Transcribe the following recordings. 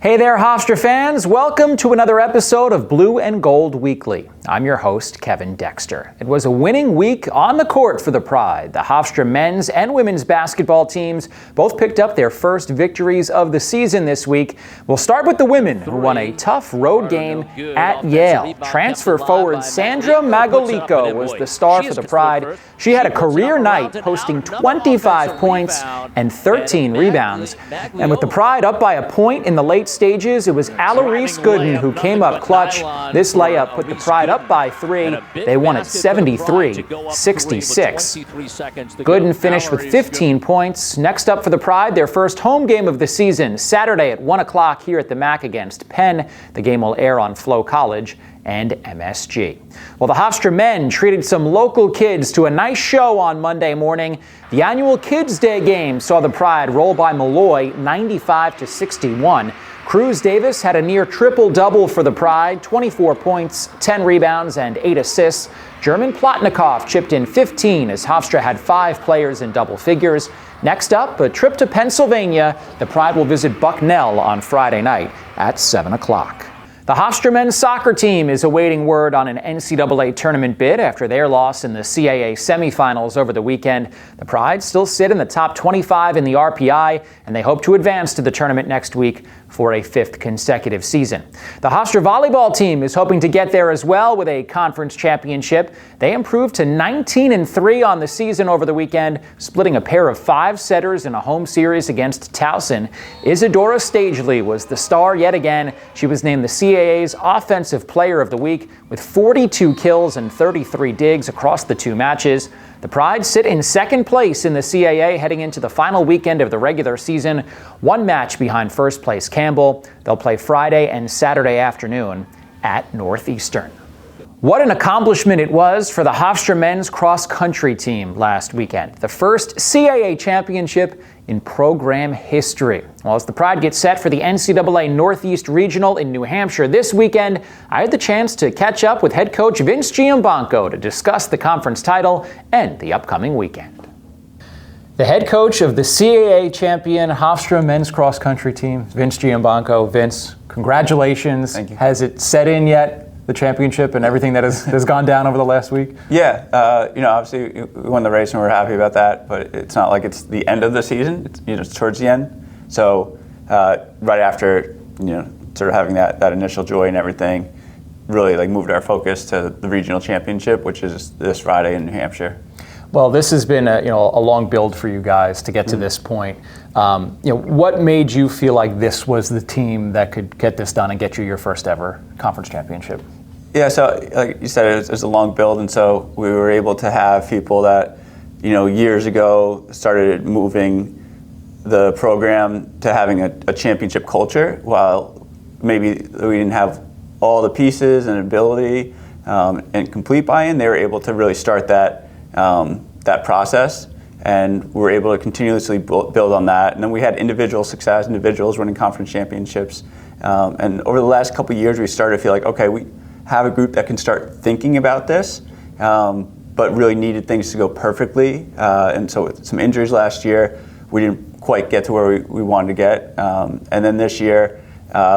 Hey there, Hofstra fans. Welcome to another episode of Blue and Gold Weekly. I'm your host, Kevin Dexter. It was a winning week on the court for the Pride. The Hofstra men's and women's basketball teams both picked up their first victories of the season this week. We'll start with the women, who won a tough road game at Yale. Transfer forward Sandra Magolico was the star for the Pride. She had a career night, posting 25 points and 13 rebounds. And with the Pride up by a point in the late stages, it was Alarise Gooden who came up clutch. This layup put the Pride up by 3. They won at 73-66. Gooden finished with 15 points. Next up for the Pride, their first home game of the season, Saturday at 1 o'clock here at the MAC against Penn. The game will air on Flow College and MSG. Well, the Hofstra men treated some local kids to a nice show on Monday morning. The annual Kids Day game saw the Pride roll by Malloy 95-61. Cruz Davis had a near triple-double for the Pride, 24 points, 10 rebounds, and 8 assists. German Plotnikov chipped in 15 as Hofstra had 5 players in double figures. Next up, a trip to Pennsylvania. The Pride will visit Bucknell on Friday night at 7 o'clock. The Hofstra men's soccer team is awaiting word on an NCAA tournament bid after their loss in the CAA semifinals over the weekend. The Pride still sit in the top 25 in the RPI, and they hope to advance to the tournament next week for a 5th consecutive season. The Hofstra volleyball team is hoping to get there as well with a conference championship. They improved to 19-3 on the season over the weekend, splitting a pair of 5-setters in a home series against Towson. Isadora Stagely was the star yet again. She was named the CAA's Offensive Player of the Week with 42 kills and 33 digs across the 2 matches. The Pride sit in second place in the CAA heading into the final weekend of the regular season, 1 match behind first place Campbell. They'll play Friday and Saturday afternoon at Northeastern. What an accomplishment it was for the Hofstra men's cross-country team last weekend. The first CAA championship in program history. Well, as the Pride gets set for the NCAA Northeast Regional in New Hampshire this weekend, I had the chance to catch up with head coach Vince Giambanco to discuss the conference title and the upcoming weekend. The head coach of the CAA champion Hofstra men's cross-country team, Vince Giambanco. Vince, congratulations. Thank you. Has it set in yet? The championship and everything that has gone down over the last week? Yeah, obviously we won the race and we're happy about that, but it's not like it's the end of the season. It's, it's towards the end. So right after, sort of having that initial joy and everything, really moved our focus to the regional championship, which is this Friday in New Hampshire. Well, this has been a long build for you guys to get to this point. What made you feel like this was the team that could get this done and get you your first ever conference championship? Yeah, so like you said, it was a long build, and so we were able to have people that, years ago started moving the program to having a championship culture, while maybe we didn't have all the pieces and ability and complete buy-in. They were able to really start that process, and we were able to continuously build on that. And then we had individual success, individuals winning conference championships. And over the last couple of years, we started to feel like, okay, we have a group that can start thinking about this, but really needed things to go perfectly. And so with some injuries last year, we didn't quite get to where we wanted to get. And then this year,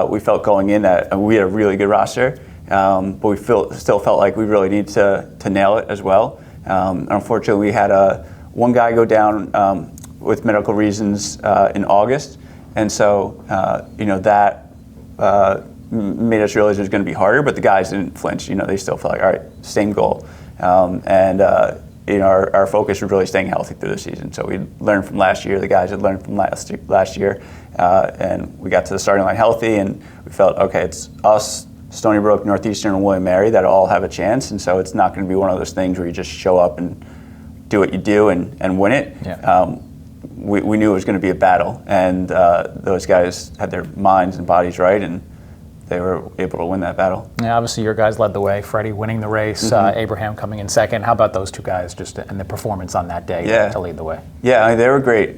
we felt going in that we had a really good roster, but we still felt like we really need to nail it as well. Unfortunately, we had one guy go down with medical reasons in August, and so that made us realize it was going to be harder. But the guys didn't flinch. They still felt like, all right, same goal, and our focus was really staying healthy through the season. So we learned from last year. The guys had learned from last year, and we got to the starting line healthy, and we felt, okay, it's us, Stony Brook, Northeastern, and William Mary that all have a chance, and so it's not going to be one of those things where you just show up and do what you do and win it. Yeah. We knew it was going to be a battle, and those guys had their minds and bodies right, and they were able to win that battle. Yeah, obviously your guys led the way, Freddie winning the race, Abraham coming in second. How about those two guys just and the performance on that day to lead the way? Yeah, they were great.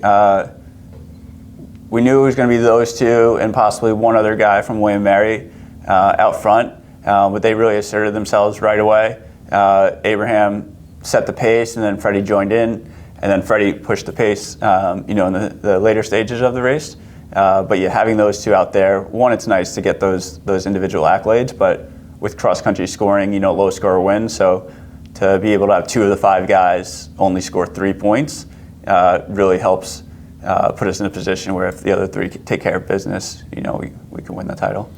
We knew it was going to be those two and possibly one other guy from William Mary out front, but they really asserted themselves right away. Abraham set the pace, and then Freddie joined in, and then Freddie pushed the pace, in the later stages of the race. But yeah, having those two out there, one, it's nice to get those individual accolades, but with cross-country scoring, low scorer wins. So to be able to have 2 of the 5 guys only score 3 points really helps put us in a position where if the other 3 take care of business, we can win the title.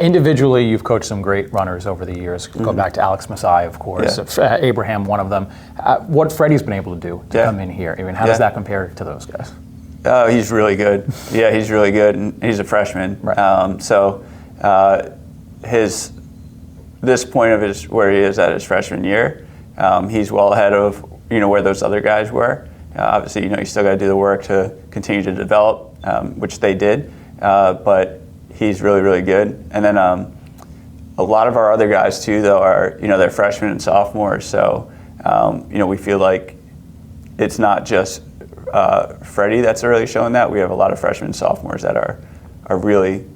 Individually, you've coached some great runners over the years. Go back to Alex Masai, of course. Yeah. Abraham, one of them. What Freddie's been able to do to come in here, how does that compare to those guys? Oh, he's really good. Yeah, he's really good, and he's a freshman. Right. This point of where he is at his freshman year, he's well ahead of where those other guys were. Obviously, you still got to do the work to continue to develop, which they did. But he's really, really good. And then a lot of our other guys too, though, are they're freshmen and sophomores. So we feel like it's not just Freddie that's really showing that. We have a lot of freshmen and sophomores that are really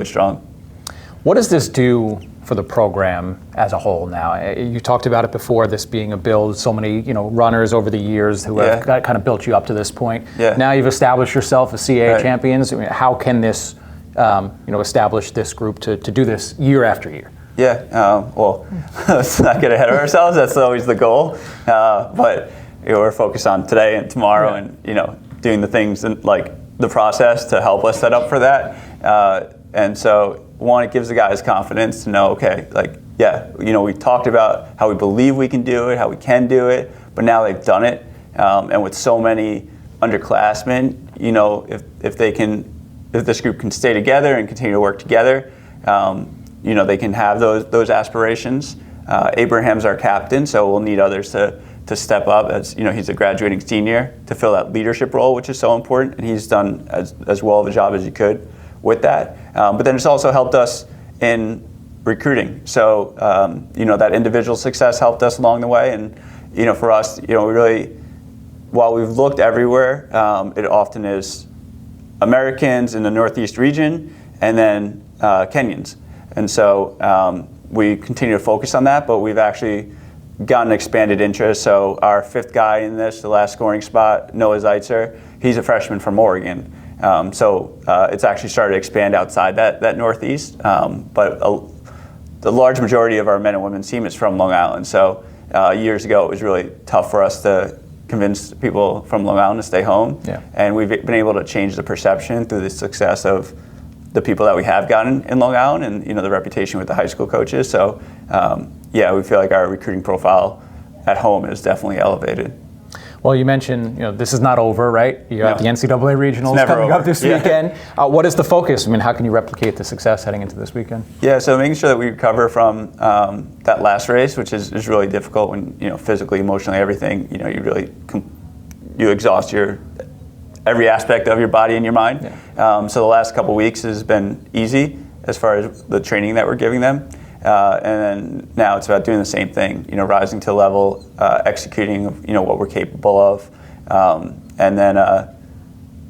strong. What does this do for the program as a whole now? You talked about it before, this being a build, so many runners over the years who have kind of built you up to this point. Yeah. Now you've established yourself as CAA champions. How can this establish this group to do this year after year? Yeah, well, let's not get ahead of ourselves. That's always the goal. But we're focused on today and tomorrow, and doing the things and like the process to help us set up for that. And so, one, it gives the guys confidence to know, okay, we talked about how we believe we can do it, how we can do it, but now they've done it. And with so many underclassmen, if this group can stay together and continue to work together, they can have those aspirations. Abraham's our captain, so we'll need others to step up as he's a graduating senior to fill that leadership role, which is so important, and he's done as well of a job as he could with that. But then it's also helped us in recruiting. So that individual success helped us along the way, and for us, we really, while we've looked everywhere, it often is Americans in the Northeast region and then Kenyans. And so we continue to focus on that, but we've actually gotten expanded interest. So our 5th guy in this, the last scoring spot, Noah Zeitzer, he's a freshman from Oregon. So it's actually started to expand outside that Northeast. But the large majority of our men and women's team is from Long Island. So years ago, it was really tough for us to convince people from Long Island to stay home. Yeah. And we've been able to change the perception through the success of the people that we have gotten in Long Island and the reputation with the high school coaches. So we feel like our recruiting profile at home is definitely elevated. Well, you mentioned this is not over, right? You have the NCAA regionals coming up this weekend. What is the focus? How can you replicate the success heading into this weekend? Yeah, so making sure that we recover from that last race, which is really difficult when physically, emotionally, everything. You exhaust every aspect of your body and your mind. Yeah. So the last couple weeks has been easy as far as the training that we're giving them. And then now it's about doing the same thing, rising to the level, executing, what we're capable of, and then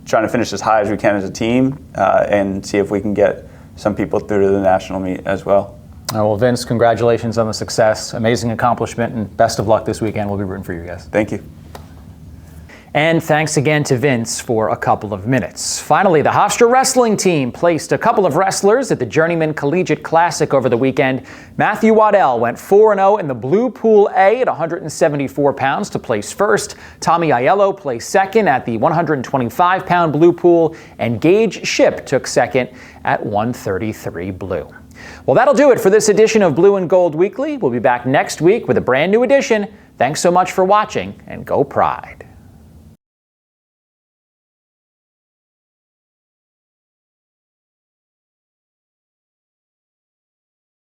trying to finish as high as we can as a team and see if we can get some people through to the national meet as well. Well, Vince, congratulations on the success, amazing accomplishment, and best of luck this weekend. We'll be rooting for you guys. Thank you. And thanks again to Vince for a couple of minutes. Finally, the Hofstra wrestling team placed a couple of wrestlers at the Journeyman Collegiate Classic over the weekend. Matthew Waddell went 4-0 in the Blue Pool A at 174 pounds to place first. Tommy Aiello placed second at the 125-pound Blue Pool, and Gage Ship took second at 133 Blue. Well, that'll do it for this edition of Blue and Gold Weekly. We'll be back next week with a brand new edition. Thanks so much for watching, and go Pride.